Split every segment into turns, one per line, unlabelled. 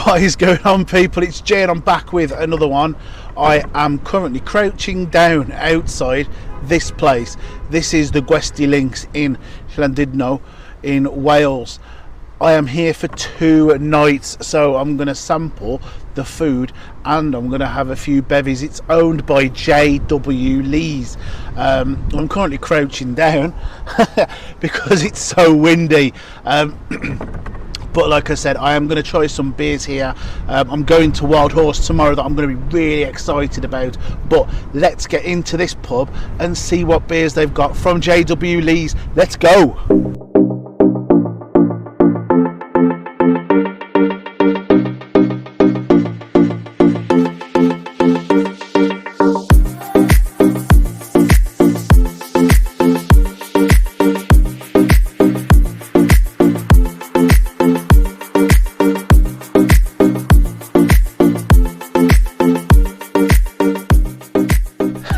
What is going on, people? It's Jay and I'm back with another one. I am currently crouching down outside this place. This is the Gwesty Links in Llandudno in Wales. I am here for 2 nights, so I'm going to sample the food and I'm going to have a few bevies. It's owned by J.W. Lees. I'm currently crouching down because it's so windy. But like I said, I am going to try some beers here. I'm going to Wild Horse tomorrow that I'm going to be really excited about. But let's get into this pub and see what beers they've got from J.W. Lees. Let's go.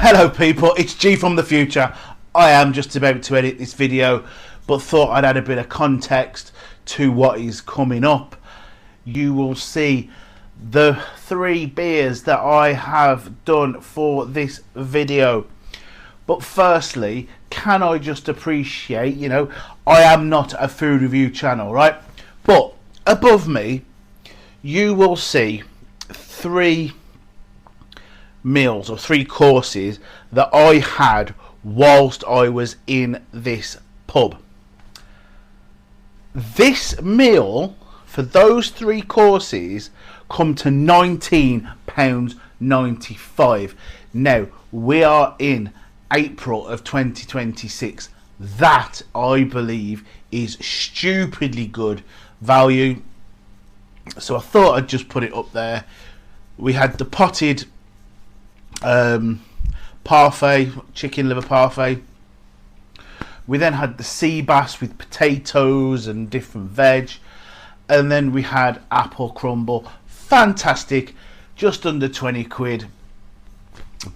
Hello people, it's G from the future. I am just about to edit this video, but thought I'd add a bit of context to what is coming up. You will see the 3 beers that I have done for this video. But firstly, can I just appreciate, I am not a food review channel, right? But above me, you will see 3 meals or 3 courses that I had whilst I was in this pub. This meal for those 3 courses come to £19.95. Now we are in April of 2026. That, I believe, is stupidly good value, so I thought I'd just put it up there. We had the potted parfait, chicken liver parfait. We then had the sea bass with potatoes and different veg, and then we had apple crumble. Fantastic, just under 20 quid.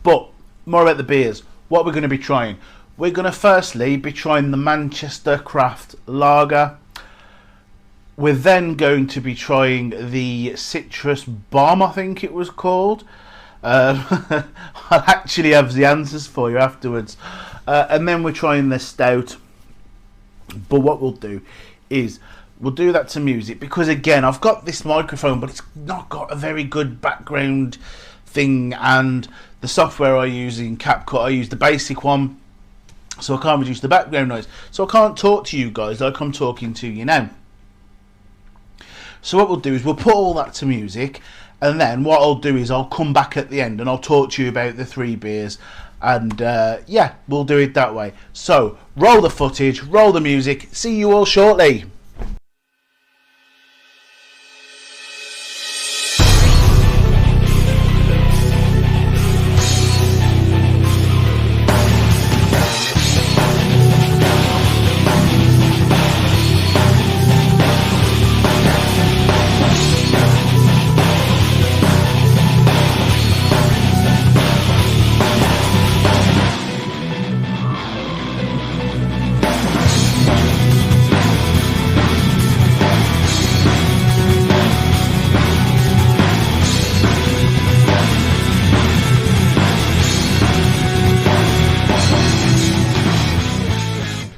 But more about the beers. What we're going to be trying, we're going to firstly be trying the Manchester Craft Lager. We're then going to be trying the Citrus Bomb, I think it was called. I'll actually have the answers for you afterwards. And then we're trying the stout. But what we'll do is we'll do that to music, because again, I've got this microphone but it's not got a very good background thing, and the software I use in CapCut, I use the basic one, so I can't reduce the background noise, so I can't talk to you guys like I'm talking to you now. So what we'll do is we'll put all that to music, and then what I'll do is I'll come back at the end and I'll talk to you about the 3 beers, and yeah, we'll do it that way. So roll the footage, roll the music, see you all shortly.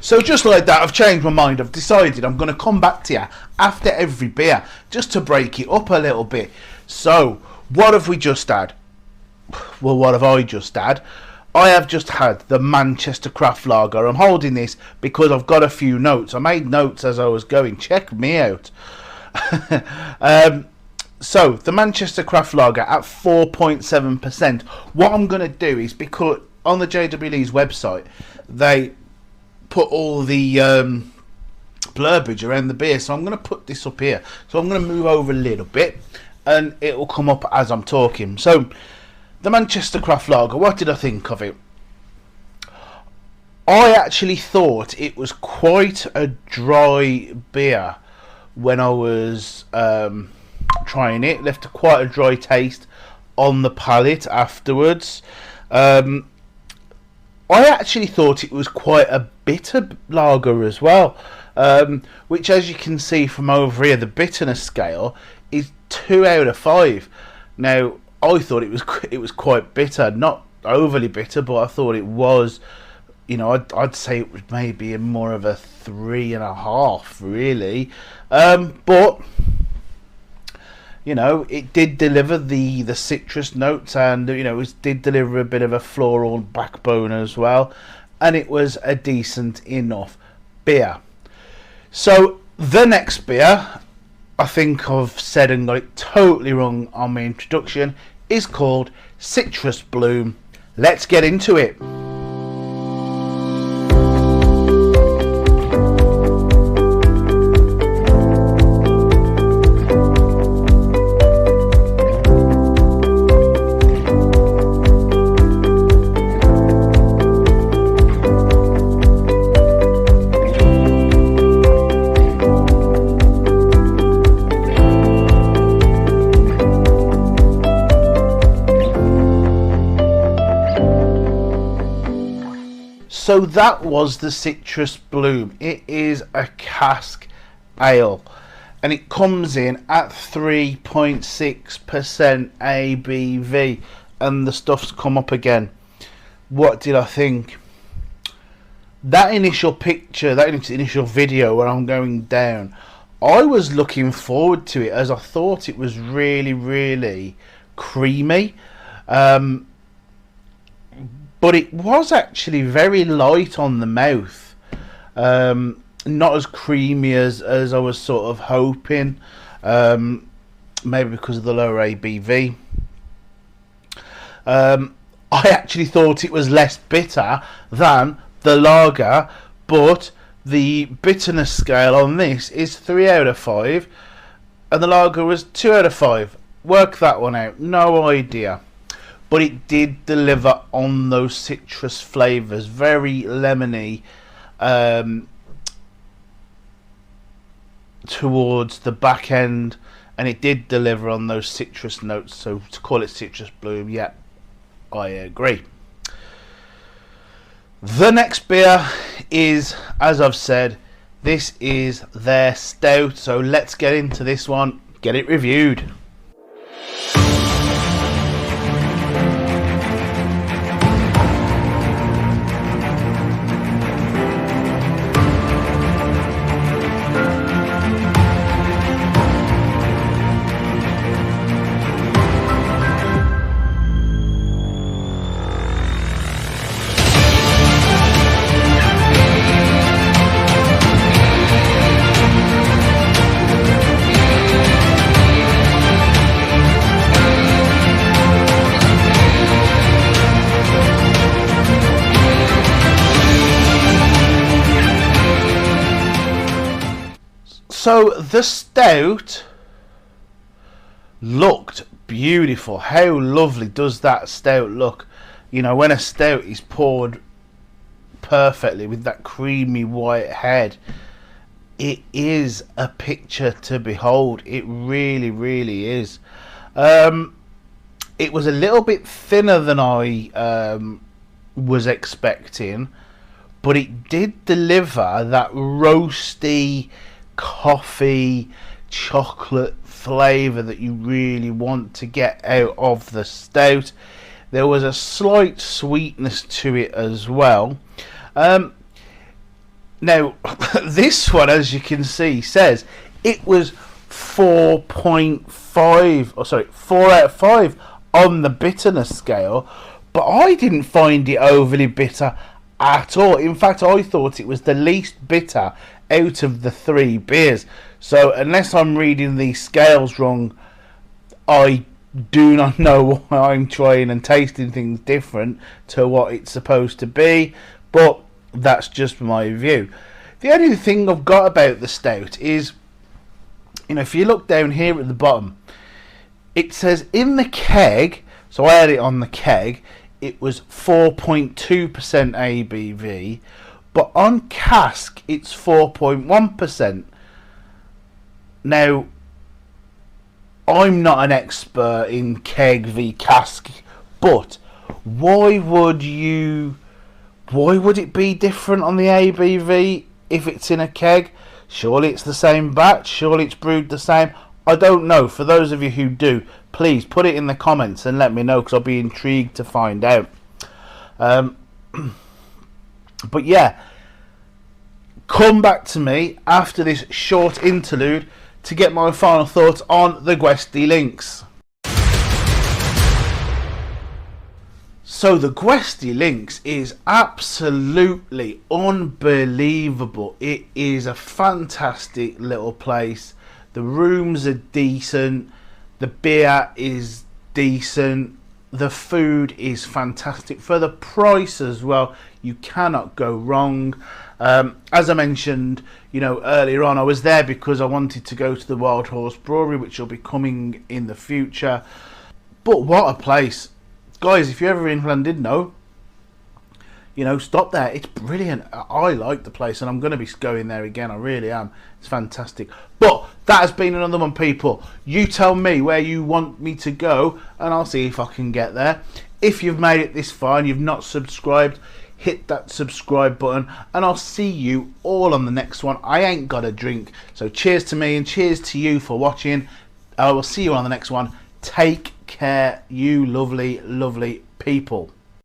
So just like that, I've changed my mind. I've decided I'm going to come back to you after every beer, just to break it up a little bit. So, what have we just had? Well, what have I just had? I have just had the Manchester Craft Lager. I'm holding this because I've got a few notes. I made notes as I was going. Check me out. So, the Manchester Craft Lager at 4.7%. What I'm going to do is, because on the JWL's website, they put all the blurbage around the beer, so I'm going to put this up here. So I'm going to move over a little bit and it will come up as I'm talking. So the Manchester Craft Lager, what did I think of it? I actually thought it was quite a dry beer when I was trying it. Left quite a dry taste on the palate afterwards. I actually thought it was quite a bitter lager as well, which, as you can see from over here, the bitterness scale is 2 out of 5. Now, I thought it was quite bitter, not overly bitter, but I thought it was, you know, I'd say it was maybe more of a 3.5, really. But you know, it did deliver the citrus notes, and you know, it did deliver a bit of a floral backbone as well, and it was a decent enough beer. So the next beer, I think I've said and got it totally wrong on my introduction, is called Citrus Bloom. Let's get into it. So that was the Citrus Bloom. It is a cask ale, and it comes in at 3.6% ABV, and the stuff's come up again. What did I think? That initial picture, that initial video where I'm going down, I was looking forward to it, as I thought it was really, really creamy. But it was actually very light on the mouth, not as creamy as I was sort of hoping, maybe because of the lower ABV. I actually thought it was less bitter than the lager, but the bitterness scale on this is 3 out of 5, and the lager was 2 out of 5. Work that one out, no idea. But it did deliver on those citrus flavours, very lemony towards the back end, and it did deliver on those citrus notes. So to call it Citrus Bloom, yeah, I agree. The next beer is, as I've said, this is their stout. So let's get into this one, get it reviewed. So the stout looked beautiful. How lovely does that stout look? You know, when a stout is poured perfectly with that creamy white head, it is a picture to behold. It really, really is. It was a little bit thinner than I was expecting, but it did deliver that roasty coffee chocolate flavour that you really want to get out of the stout. There was a slight sweetness to it as well. Now this one, as you can see, says it was 4 out of 5 on the bitterness scale, but I didn't find it overly bitter at all. In fact, I thought it was the least bitter out of the 3 beers. So unless I'm reading these scales wrong, I do not know why I'm trying and tasting things different to what it's supposed to be, but that's just my view. The only thing I've got about the stout is, you know, if you look down here at the bottom, it says in the keg, so I had it on the keg, it was 4.2% ABV, but on cask it's 4.1%. Now, I'm not an expert in keg v cask, but why would it be different on the ABV if it's in a keg? Surely it's the same batch, surely it's brewed the same. I don't know. For those of you who do, please put it in the comments and let me know, because I'll be intrigued to find out. But yeah, come back to me after this short interlude to get my final thoughts on the Gwesty Links. So the Gwesty Links is absolutely unbelievable. It is a fantastic little place. The rooms are decent, the beer is decent, the food is fantastic for the price as well. You cannot go wrong. As I mentioned, earlier on, I was there because I wanted to go to the Wild Horse Brewery, which will be coming in the future. But what a place, guys! If you're ever in Llandudno, stop there. It's brilliant. I like the place, and I'm going to be going there again. I really am. It's fantastic. But that has been another one, people. You tell me where you want me to go, and I'll see if I can get there. If you've made it this far and you've not subscribed, hit that subscribe button, and I'll see you all on the next one. I ain't got a drink. So cheers to me and cheers to you for watching. I will see you on the next one. Take care, you lovely, lovely people.